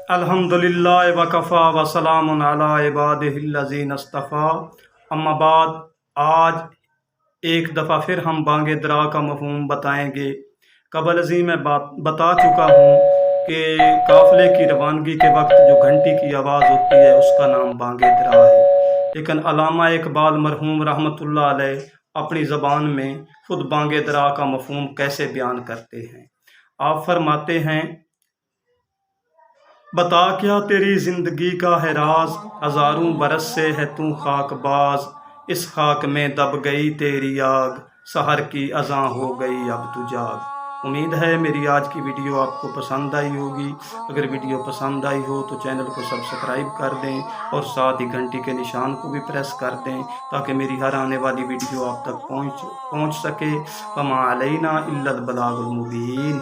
الحمدللہ وکفا وسلام علی عبادہ اصطفیٰ، اما بعد۔ آج ایک دفعہ پھر ہم بانگ درا کا مفہوم بتائیں گے۔ قبل ازیں میں بتا چکا ہوں کہ قافلے کی روانگی کے وقت جو گھنٹی کی آواز ہوتی ہے اس کا نام بانگ درا ہے، لیکن علامہ اقبال مرحوم رحمۃ اللہ علیہ اپنی زبان میں خود بانگ درا کا مفہوم کیسے بیان کرتے ہیں۔ آپ فرماتے ہیں، بتا کیا تیری زندگی کا ہے راز، ہزاروں برس سے ہے تو خاک باز، اس خاک میں دب گئی تیری آگ، سحر کی اذاں ہو گئی اب تو جاگ۔ امید ہے میری آج کی ویڈیو آپ کو پسند آئی ہوگی۔ اگر ویڈیو پسند آئی ہو تو چینل کو سبسکرائب کر دیں اور ساتھ ہی گھنٹی کے نشان کو بھی پریس کر دیں تاکہ میری ہر آنے والی ویڈیو آپ تک پہنچ سکے۔ وما علینا الا البلاغ المبین۔